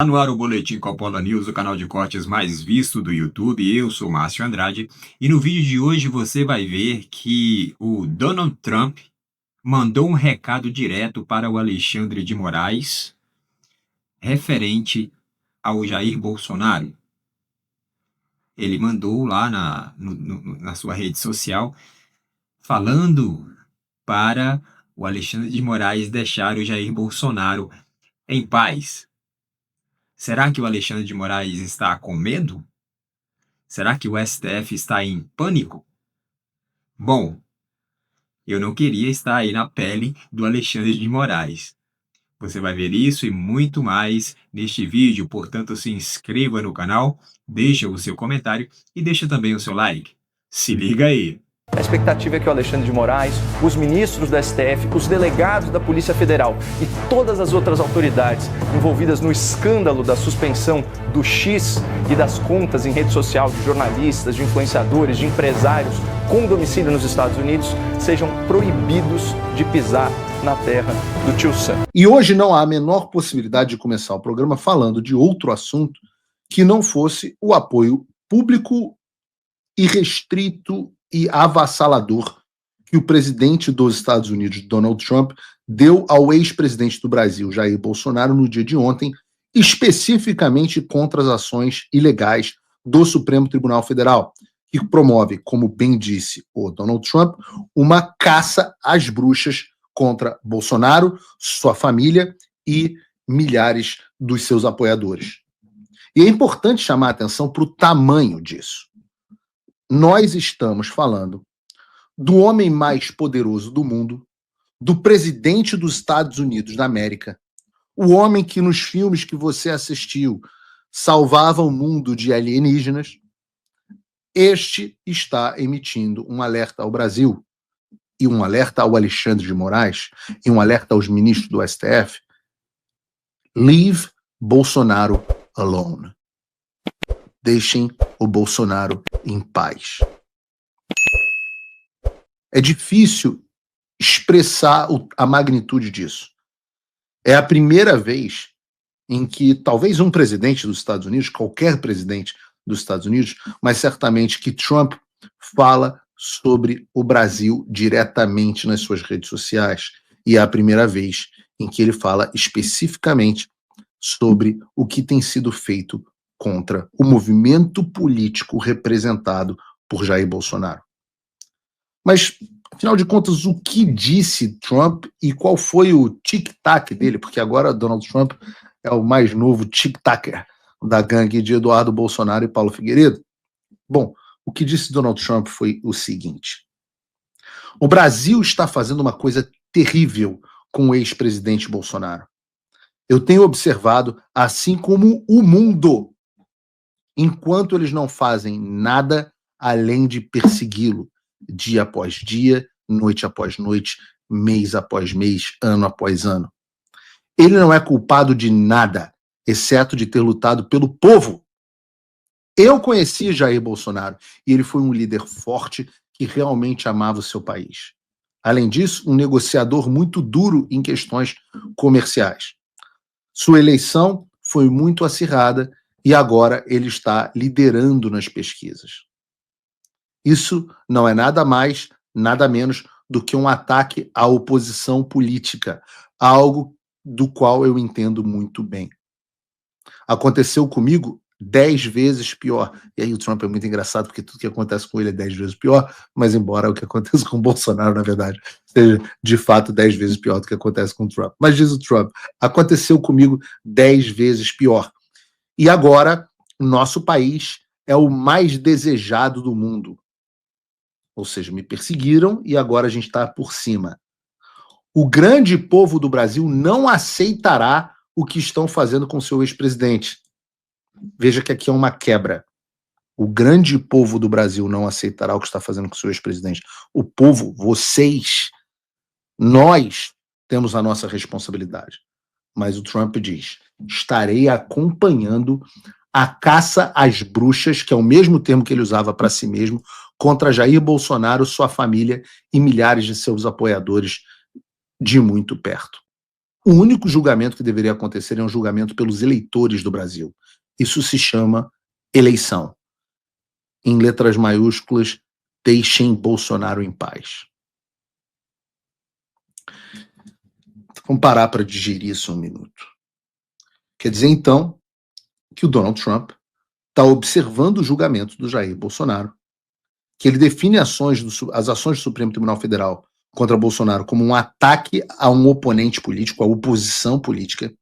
Tá no ar o Boletim Coppola News, o canal de cortes mais visto do YouTube. Eu sou Márcio Andrade e no vídeo de hoje você vai ver que o Donald Trump mandou um recado direto para o Alexandre de Moraes referente ao Jair Bolsonaro. Ele mandou lá na sua rede social falando para o Alexandre de Moraes deixar o Jair Bolsonaro em paz. Será que o Alexandre de Moraes está com medo? Será que o STF está em pânico? Bom, eu não queria estar aí na pele do Alexandre de Moraes. Você vai ver isso e muito mais neste vídeo, portanto se inscreva no canal, deixa o seu comentário e deixa também o seu like. Se liga aí! A expectativa é que o Alexandre de Moraes, os ministros do STF, os delegados da Polícia Federal e todas as outras autoridades envolvidas no escândalo da suspensão do X e das contas em rede social de jornalistas, de influenciadores, de empresários com domicílio nos Estados Unidos sejam proibidos de pisar na terra do tio Sam. E hoje não há a menor possibilidade de começar o programa falando de outro assunto que não fosse o apoio público irrestrito e avassalador que o presidente dos Estados Unidos, Donald Trump, deu ao ex-presidente do Brasil, Jair Bolsonaro, no dia de ontem, especificamente contra as ações ilegais do Supremo Tribunal Federal, que promove, como bem disse o Donald Trump, uma caça às bruxas contra Bolsonaro, sua família e milhares dos seus apoiadores. E é importante chamar a atenção para o tamanho disso. Nós estamos falando do homem mais poderoso do mundo, do presidente dos Estados Unidos da América, o homem que nos filmes que você assistiu salvava o mundo de alienígenas. Este está emitindo um alerta ao Brasil e um alerta ao Alexandre de Moraes e um alerta aos ministros do STF. Leave Bolsonaro alone. Deixem o Bolsonaro em paz. É difícil expressar a magnitude disso. É a primeira vez em que talvez um presidente dos Estados Unidos, qualquer presidente dos Estados Unidos, mas certamente que Trump fala sobre o Brasil diretamente nas suas redes sociais. E é a primeira vez em que ele fala especificamente sobre o que tem sido feito contra o movimento político representado por Jair Bolsonaro. Mas, afinal de contas, o que disse Trump e qual foi o tic-tac dele? Porque agora Donald Trump é o mais novo tic-tacer da gangue de Eduardo Bolsonaro e Paulo Figueiredo. Bom, o que disse Donald Trump foi o seguinte: o Brasil está fazendo uma coisa terrível com o ex-presidente Bolsonaro. Eu tenho observado, assim como o mundo, enquanto eles não fazem nada além de persegui-lo, dia após dia, noite após noite, mês após mês, ano após ano. Ele não é culpado de nada, exceto de ter lutado pelo povo. Eu conheci Jair Bolsonaro e ele foi um líder forte que realmente amava o seu país. Além disso, um negociador muito duro em questões comerciais. Sua eleição foi muito acirrada e agora ele está liderando nas pesquisas. Isso não é nada mais, nada menos do que um ataque à oposição política, algo do qual eu entendo muito bem. Aconteceu comigo 10 vezes pior. E aí o Trump é muito engraçado, porque tudo que acontece com ele é 10 vezes pior, mas embora o que acontece com o Bolsonaro, na verdade, seja de fato 10 vezes pior do que acontece com o Trump. Mas diz o Trump, aconteceu comigo 10 vezes pior. E agora, o nosso país é o mais desejado do mundo. Ou seja, me perseguiram e agora a gente está por cima. O grande povo do Brasil não aceitará o que estão fazendo com seu ex-presidente. Veja que aqui é uma quebra. O grande povo do Brasil não aceitará o que está fazendo com seu ex-presidente. O povo, vocês, nós temos a nossa responsabilidade. Mas o Trump diz: estarei acompanhando a caça às bruxas, que é o mesmo termo que ele usava para si mesmo, contra Jair Bolsonaro, sua família e milhares de seus apoiadores de muito perto. O único julgamento que deveria acontecer é um julgamento pelos eleitores do Brasil. Isso se chama eleição. Em letras maiúsculas, deixem Bolsonaro em paz. Vamos parar para digerir isso um minuto. Quer dizer, então, que o Donald Trump está observando o julgamento do Jair Bolsonaro, que ele define as ações do Supremo Tribunal Federal contra Bolsonaro como um ataque a um oponente político, a oposição política,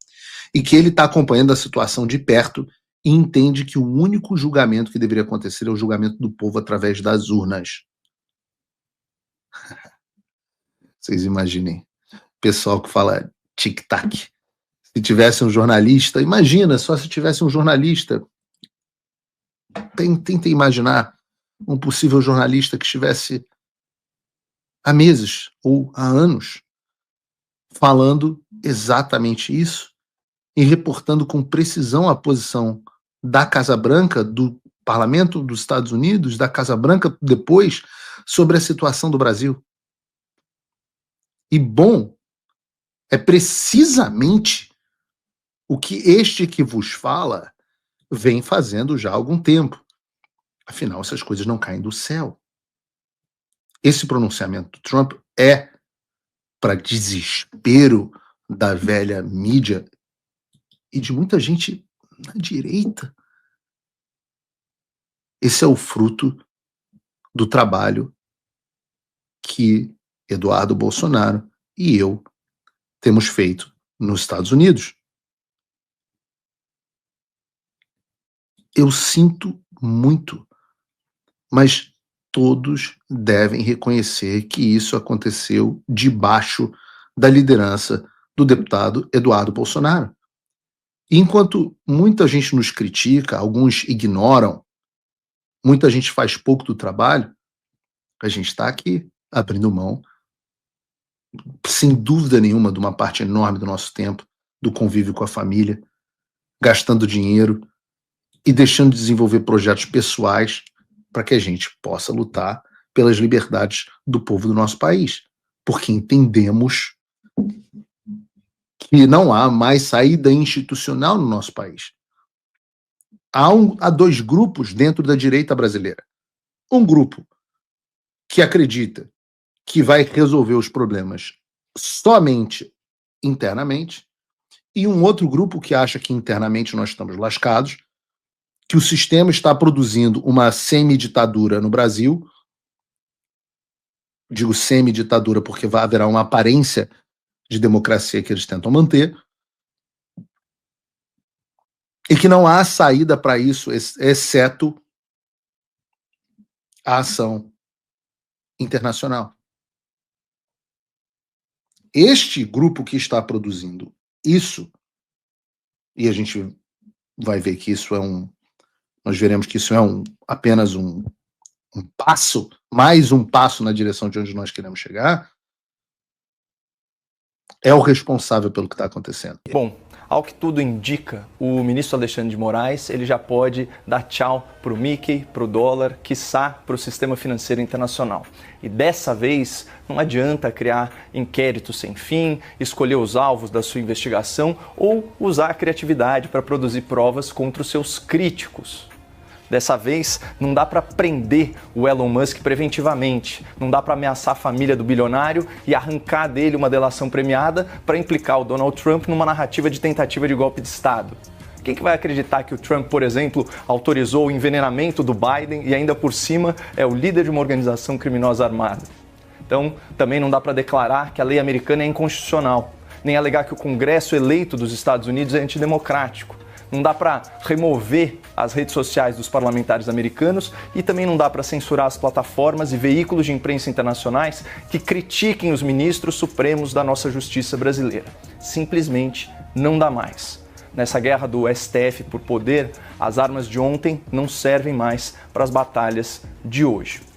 e que ele está acompanhando a situação de perto e entende que o único julgamento que deveria acontecer é o julgamento do povo através das urnas. Vocês imaginem. Pessoal que fala tic-tac. Se tivesse um jornalista, imagina só se tivesse um jornalista. Tenta imaginar um possível jornalista que estivesse há meses ou há anos falando exatamente isso e reportando com precisão a posição da Casa Branca, do Parlamento dos Estados Unidos, da Casa Branca depois, sobre a situação do Brasil. E bom, é precisamente o que este que vos fala vem fazendo já há algum tempo. Afinal, essas coisas não caem do céu. Esse pronunciamento do Trump é para desespero da velha mídia e de muita gente na direita. Esse é o fruto do trabalho que Eduardo Bolsonaro e eu temos feito nos Estados Unidos. Eu sinto muito, mas todos devem reconhecer que isso aconteceu debaixo da liderança do deputado Eduardo Bolsonaro. E enquanto muita gente nos critica, alguns ignoram, muita gente faz pouco do trabalho, a gente está aqui abrindo mão, sem dúvida nenhuma, de uma parte enorme do nosso tempo, do convívio com a família, gastando dinheiro e deixando de desenvolver projetos pessoais para que a gente possa lutar pelas liberdades do povo do nosso país. Porque entendemos que não há mais saída institucional no nosso país. Há dois grupos dentro da direita brasileira. Um grupo que acredita que vai resolver os problemas somente internamente, e um outro grupo que acha que internamente nós estamos lascados, que o sistema está produzindo uma semi-ditadura no Brasil. Digo semi-ditadura porque haverá uma aparência de democracia que eles tentam manter, e que não há saída para isso, exceto a ação internacional. Este grupo que está produzindo isso, e a gente vai ver que isso é nós veremos que isso é apenas um passo, mais um passo na direção de onde nós queremos chegar, é o responsável pelo que está acontecendo. Bom, ao que tudo indica, o ministro Alexandre de Moraes ele já pode dar tchau para o Mickey, para o dólar, quiçá para o sistema financeiro internacional. E dessa vez não adianta criar inquéritos sem fim, escolher os alvos da sua investigação ou usar a criatividade para produzir provas contra os seus críticos. Dessa vez, não dá para prender o Elon Musk preventivamente, não dá para ameaçar a família do bilionário e arrancar dele uma delação premiada para implicar o Donald Trump numa narrativa de tentativa de golpe de Estado. Quem que vai acreditar que o Trump, por exemplo, autorizou o envenenamento do Biden e ainda por cima é o líder de uma organização criminosa armada? Então, também não dá para declarar que a lei americana é inconstitucional, nem alegar que o Congresso eleito dos Estados Unidos é antidemocrático. Não dá para remover as redes sociais dos parlamentares americanos e também não dá para censurar as plataformas e veículos de imprensa internacionais que critiquem os ministros supremos da nossa justiça brasileira. Simplesmente não dá mais. Nessa guerra do STF por poder, as armas de ontem não servem mais para as batalhas de hoje.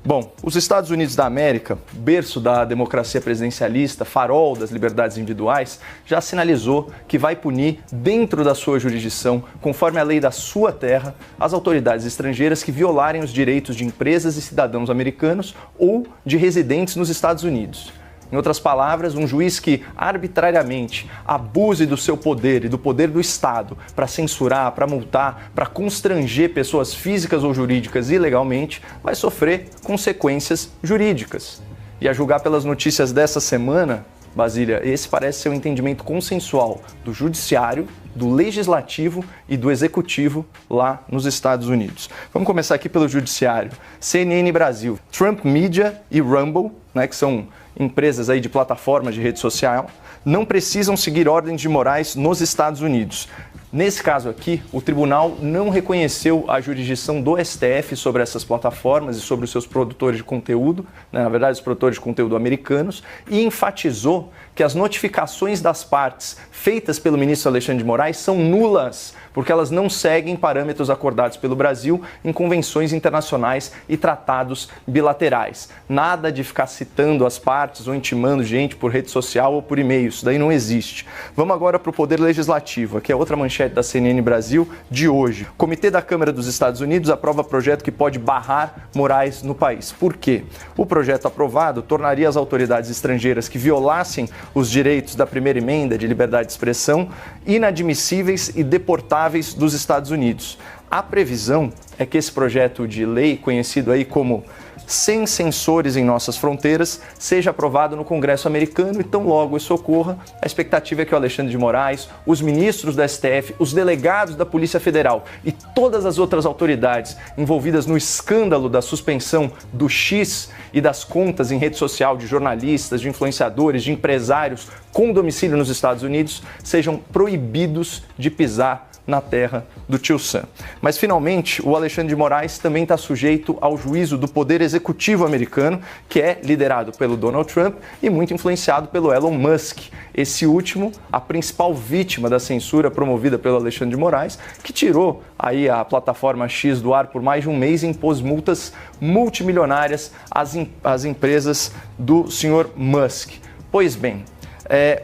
Bom, os Estados Unidos da América, berço da democracia presidencialista, farol das liberdades individuais, já sinalizou que vai punir, dentro da sua jurisdição, conforme a lei da sua terra, as autoridades estrangeiras que violarem os direitos de empresas e cidadãos americanos ou de residentes nos Estados Unidos. Em outras palavras, um juiz que arbitrariamente abuse do seu poder e do poder do Estado para censurar, para multar, para constranger pessoas físicas ou jurídicas ilegalmente, vai sofrer consequências jurídicas. E a julgar pelas notícias dessa semana, Basília, esse parece ser um entendimento consensual do judiciário, do legislativo e do executivo lá nos Estados Unidos. Vamos começar aqui pelo judiciário. CNN Brasil, Trump Media e Rumble, que são empresas aí de plataformas de rede social, não precisam seguir ordens de morais nos Estados Unidos. Nesse caso aqui, o tribunal não reconheceu a jurisdição do STF sobre essas plataformas e sobre os seus produtores de conteúdo, na verdade, os produtores de conteúdo americanos, e enfatizou que as notificações das partes feitas pelo ministro Alexandre de Moraes são nulas, porque elas não seguem parâmetros acordados pelo Brasil em convenções internacionais e tratados bilaterais. Nada de ficar citando as partes ou intimando gente por rede social ou por e-mail, isso daí não existe. Vamos agora para o Poder Legislativo, aqui é outra manchete da CNN Brasil de hoje. O Comitê da Câmara dos Estados Unidos aprova projeto que pode barrar Moraes no país. Por quê? O projeto aprovado tornaria as autoridades estrangeiras que violassem os direitos da primeira emenda de liberdade de expressão inadmissíveis e deportáveis dos Estados Unidos. A previsão é que esse projeto de lei, conhecido aí como Sem Censores em Nossas Fronteiras, seja aprovado no Congresso americano e tão logo isso ocorra, a expectativa é que o Alexandre de Moraes, os ministros do STF, os delegados da Polícia Federal e todas as outras autoridades envolvidas no escândalo da suspensão do X e das contas em rede social de jornalistas, de influenciadores, de empresários com domicílio nos Estados Unidos sejam proibidos de pisar na terra do tio Sam. Mas, finalmente, o Alexandre de Moraes também está sujeito ao juízo do Poder Executivo americano, que é liderado pelo Donald Trump e muito influenciado pelo Elon Musk. Esse último, a principal vítima da censura promovida pelo Alexandre de Moraes, que tirou aí a plataforma X do ar por mais de um mês e impôs multas multimilionárias às empresas do senhor Musk. Pois bem,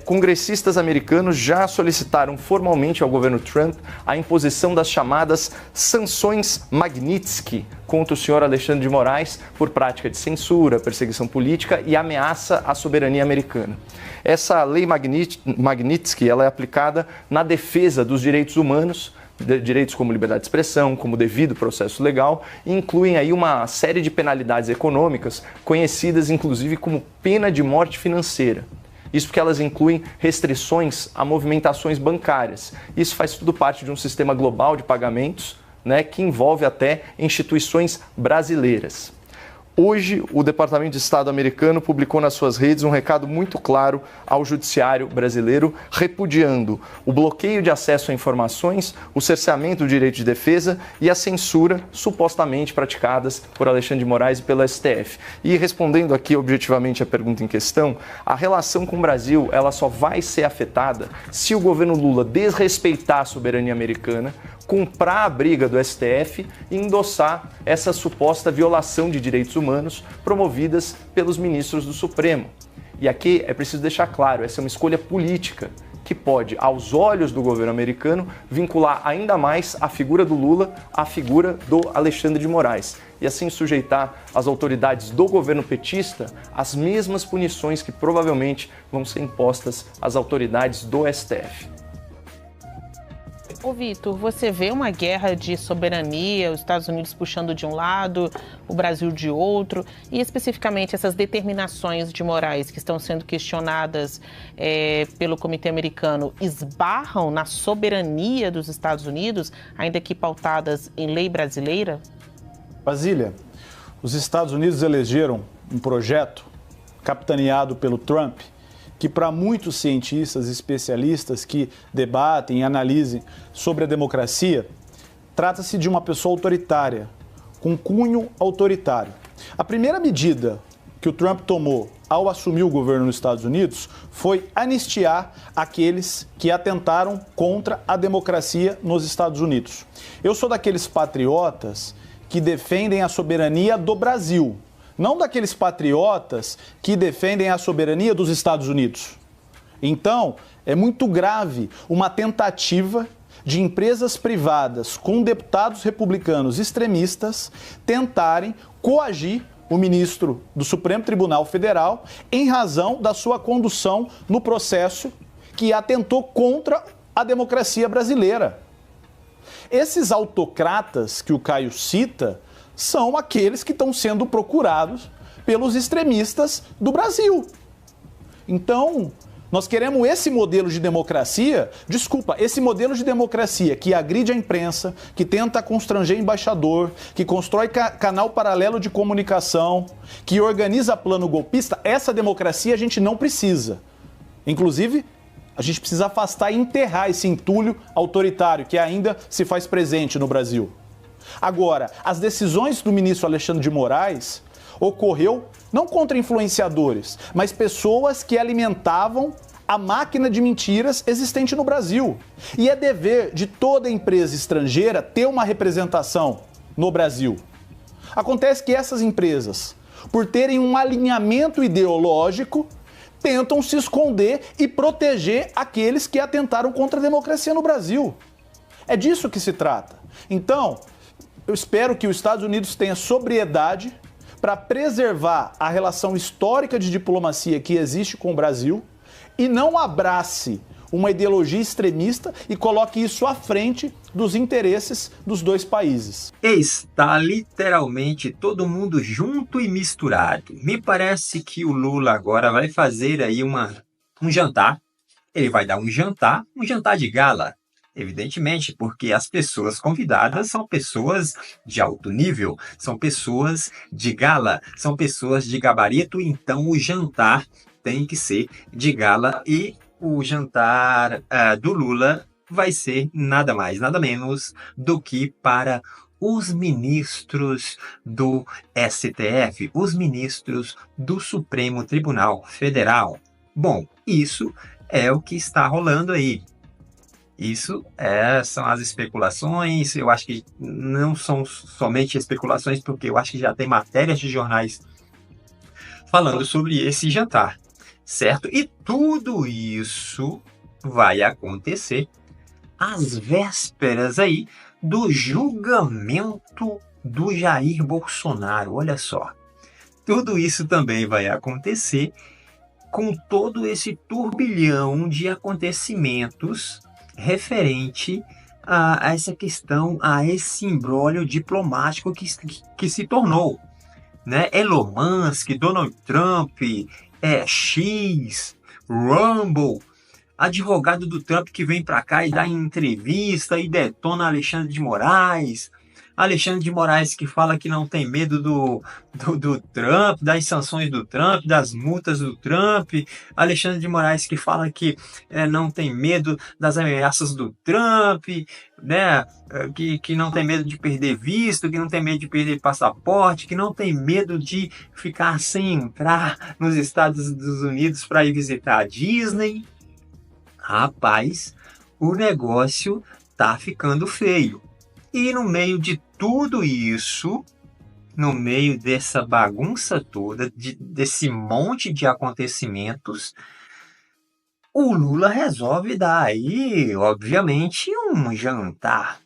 congressistas americanos já solicitaram formalmente ao governo Trump a imposição das chamadas sanções Magnitsky contra o senhor Alexandre de Moraes por prática de censura, perseguição política e ameaça à soberania americana. Essa lei Magnitsky ela é aplicada na defesa dos direitos humanos, direitos como liberdade de expressão, como devido processo legal, e incluem aí uma série de penalidades econômicas, conhecidas inclusive como pena de morte financeira. Isso porque elas incluem restrições a movimentações bancárias. Isso faz tudo parte de um sistema global de pagamentos, que envolve até instituições brasileiras. Hoje, o Departamento de Estado americano publicou nas suas redes um recado muito claro ao judiciário brasileiro, repudiando o bloqueio de acesso a informações, o cerceamento do direito de defesa e a censura supostamente praticadas por Alexandre de Moraes e pelo STF. E respondendo aqui objetivamente a pergunta em questão, a relação com o Brasil ela só vai ser afetada se o governo Lula desrespeitar a soberania americana, comprar a briga do STF e endossar essa suposta violação de direitos humanos promovidas pelos ministros do Supremo. E aqui é preciso deixar claro, essa é uma escolha política que pode, aos olhos do governo americano, vincular ainda mais a figura do Lula à figura do Alexandre de Moraes e assim sujeitar as autoridades do governo petista às mesmas punições que provavelmente vão ser impostas às autoridades do STF. Ô Vitor, você vê uma guerra de soberania, os Estados Unidos puxando de um lado, o Brasil de outro, e especificamente essas determinações de Moraes que estão sendo questionadas pelo Comitê Americano esbarram na soberania dos Estados Unidos, ainda que pautadas em lei brasileira? Basília, os Estados Unidos elegeram um projeto capitaneado pelo Trump, que para muitos cientistas e especialistas que debatem e analisem sobre a democracia, trata-se de uma pessoa autoritária, com cunho autoritário. A primeira medida que o Trump tomou ao assumir o governo nos Estados Unidos foi anistiar aqueles que atentaram contra a democracia nos Estados Unidos. Eu sou daqueles patriotas que defendem a soberania do Brasil, não daqueles patriotas que defendem a soberania dos Estados Unidos. Então, é muito grave uma tentativa de empresas privadas com deputados republicanos extremistas tentarem coagir o ministro do Supremo Tribunal Federal em razão da sua condução no processo que atentou contra a democracia brasileira. Esses autocratas que o Caio cita são aqueles que estão sendo procurados pelos extremistas do Brasil. Então, nós queremos esse modelo de democracia, esse modelo de democracia que agride a imprensa, que tenta constranger embaixador, que constrói canal paralelo de comunicação, que organiza plano golpista. Essa democracia a gente não precisa. Inclusive, a gente precisa afastar e enterrar esse entulho autoritário que ainda se faz presente no Brasil. Agora, as decisões do ministro Alexandre de Moraes ocorreu não contra influenciadores, mas pessoas que alimentavam a máquina de mentiras existente no Brasil. E é dever de toda empresa estrangeira ter uma representação no Brasil. Acontece que essas empresas, por terem um alinhamento ideológico, tentam se esconder e proteger aqueles que atentaram contra a democracia no Brasil. É disso que se trata. Então, eu espero que os Estados Unidos tenha sobriedade para preservar a relação histórica de diplomacia que existe com o Brasil e não abrace uma ideologia extremista e coloque isso à frente dos interesses dos dois países. Está literalmente todo mundo junto e misturado. Me parece que o Lula agora vai fazer aí um jantar. Ele vai dar um jantar de gala. Evidentemente, porque as pessoas convidadas são pessoas de alto nível, são pessoas de gala, são pessoas de gabarito, então o jantar tem que ser de gala e o jantar do Lula vai ser nada mais, nada menos do que para os ministros do STF, os ministros do Supremo Tribunal Federal. Bom, isso é o que está rolando aí. Isso são as especulações. Eu acho que não são somente especulações, porque eu acho que já tem matérias de jornais falando sobre esse jantar, certo? E tudo isso vai acontecer às vésperas aí do julgamento do Jair Bolsonaro. Olha só, tudo isso também vai acontecer com todo esse turbilhão de acontecimentos referente a essa questão, a esse imbróglio diplomático que se tornou, né? Elon Musk, Donald Trump, X, Rumble, advogado do Trump que vem para cá e dá entrevista e detona Alexandre de Moraes, Alexandre de Moraes que fala que não tem medo do Trump, das sanções do Trump, das multas do Trump, Alexandre de Moraes que fala que não tem medo das ameaças do Trump, né? Que não tem medo de perder visto, que não tem medo de perder passaporte, que não tem medo de ficar sem entrar nos Estados Unidos para ir visitar a Disney. Rapaz, o negócio tá ficando feio. E no meio de tudo isso, no meio dessa bagunça toda, desse monte de acontecimentos, o Lula resolve dar aí, obviamente, um jantar.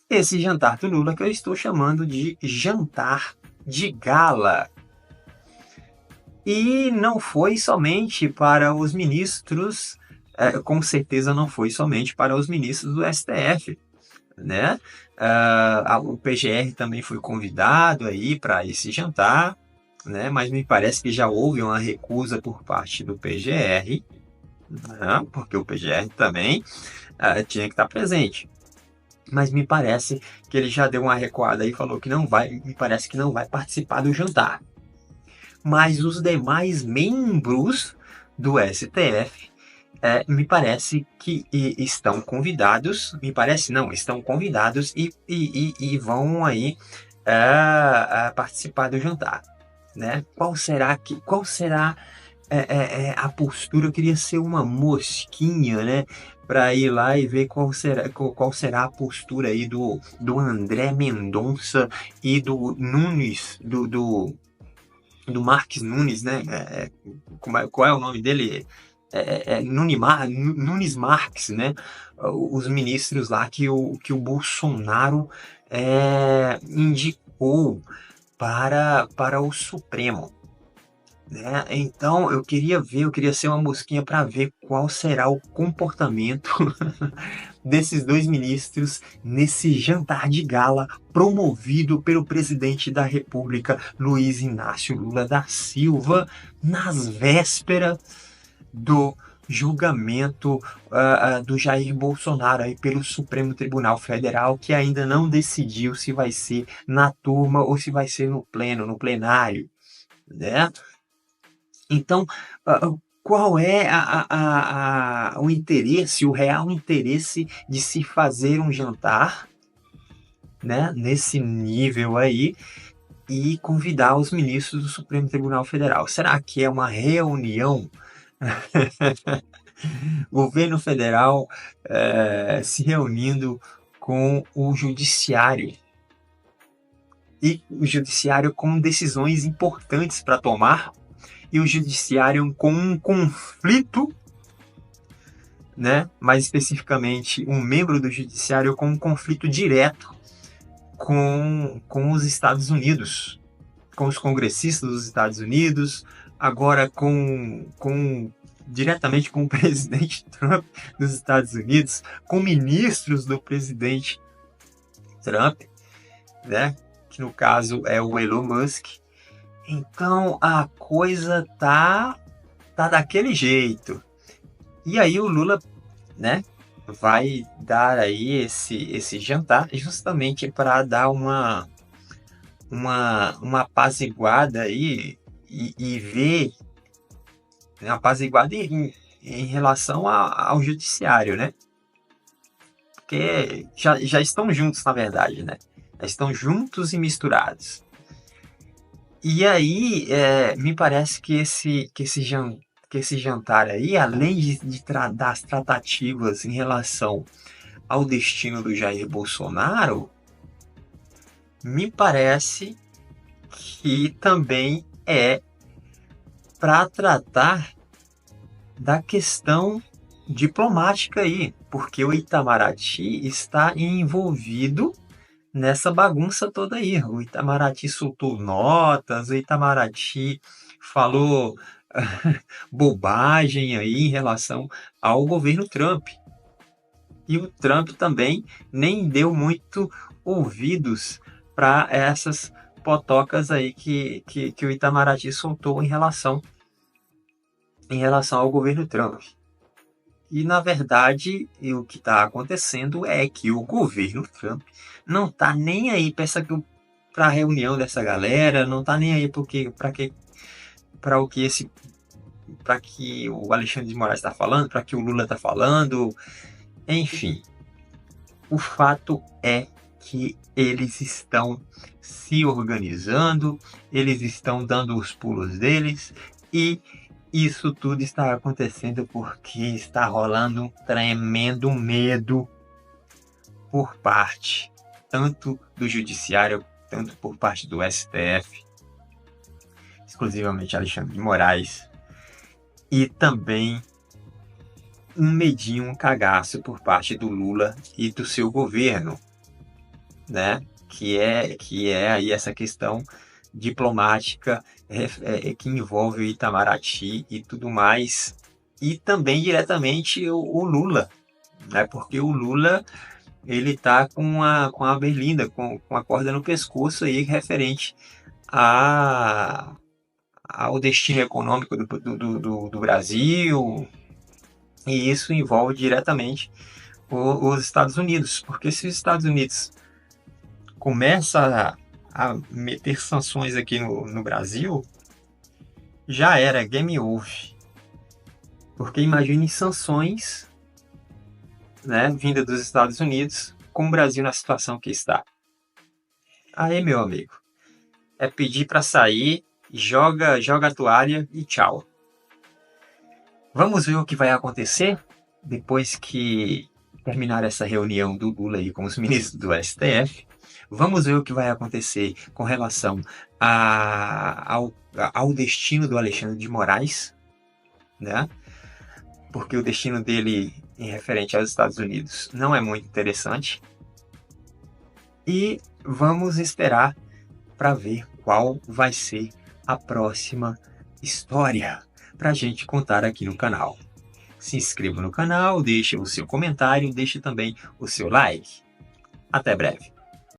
Esse jantar do Lula que eu estou chamando de jantar de gala. E não foi somente para os ministros, com certeza não foi somente para os ministros do STF. Né? O PGR também foi convidado aí para esse jantar, né? Mas me parece que já houve uma recusa por parte do PGR, né? Porque o PGR também tinha que estar presente. Mas me parece que ele já deu uma recuada aí e falou que não vai, me parece que não vai participar do jantar. Mas os demais membros do STF me parece que estão convidados, estão convidados e vão aí participar do jantar, né? Qual será a postura? Eu queria ser uma mosquinha, né? Para ir lá e ver qual será a postura aí do André Mendonça e do Nunes, do Marques Nunes, né? Qual é o nome dele? Nunes Marques, né? Os ministros lá que o Bolsonaro indicou para o Supremo, né? Então eu queria ser uma mosquinha para ver qual será o comportamento desses dois ministros nesse jantar de gala promovido pelo presidente da República, Luiz Inácio Lula da Silva, nas vésperas do julgamento do Jair Bolsonaro aí pelo Supremo Tribunal Federal, que ainda não decidiu se vai ser na turma ou se vai ser no plenário, né? Então, qual é o interesse, o real interesse de se fazer um jantar, né, nesse nível aí, e convidar os ministros do Supremo Tribunal Federal? Será que é uma reunião? Governo federal se reunindo com o judiciário, e o judiciário com decisões importantes para tomar, e o judiciário com um conflito, né? Mais especificamente, um membro do judiciário com um conflito direto com os Estados Unidos, com os congressistas dos Estados Unidos, agora diretamente com o presidente Trump dos Estados Unidos, com ministros do presidente Trump, né? Que no caso é o Elon Musk. Então a coisa tá daquele jeito. E aí o Lula, né, vai dar aí esse jantar justamente para dar uma apaziguada aí e ver, né, apaziguada em relação ao judiciário, né? Porque já estão juntos, na verdade, né? Já estão juntos e misturados. E aí, me parece que esse jantar aí, além das tratativas em relação ao destino do Jair Bolsonaro, me parece que também é para tratar da questão diplomática aí, porque o Itamaraty está envolvido nessa bagunça toda aí. O Itamaraty soltou notas, o Itamaraty falou bobagem aí em relação ao governo Trump. E o Trump também nem deu muito ouvidos para essas potocas aí que o Itamaraty soltou em relação ao governo Trump. E, na verdade, o que está acontecendo é que o governo Trump não está nem aí para a reunião dessa galera, não está nem aí para o que o Alexandre de Moraes está falando, para que o Lula está falando, enfim. O fato é que eles estão se organizando, eles estão dando os pulos deles, e isso tudo está acontecendo porque está rolando um tremendo medo por parte tanto do judiciário, tanto por parte do STF, exclusivamente Alexandre de Moraes, e também um medinho, um cagaço por parte do Lula e do seu governo, né? Que é aí essa questão diplomática que envolve o Itamaraty e tudo mais, e também diretamente o Lula, né? Porque o Lula ele tá com a berlinda, com a corda no pescoço aí referente ao destino econômico do Brasil, e isso envolve diretamente os Estados Unidos, porque se os Estados Unidos começa a meter sanções aqui no Brasil, já era game over. Porque imagine sanções, né, vinda dos Estados Unidos com o Brasil na situação que está. Aí, meu amigo, é pedir para sair, joga a toalha e tchau. Vamos ver o que vai acontecer depois que terminar essa reunião do Lula aí com os ministros do STF. Vamos ver o que vai acontecer com relação ao destino do Alexandre de Moraes, né? Porque o destino dele em referente aos Estados Unidos não é muito interessante. E vamos esperar para ver qual vai ser a próxima história para a gente contar aqui no canal. Se inscreva no canal, deixe o seu comentário, deixe também o seu like. Até breve.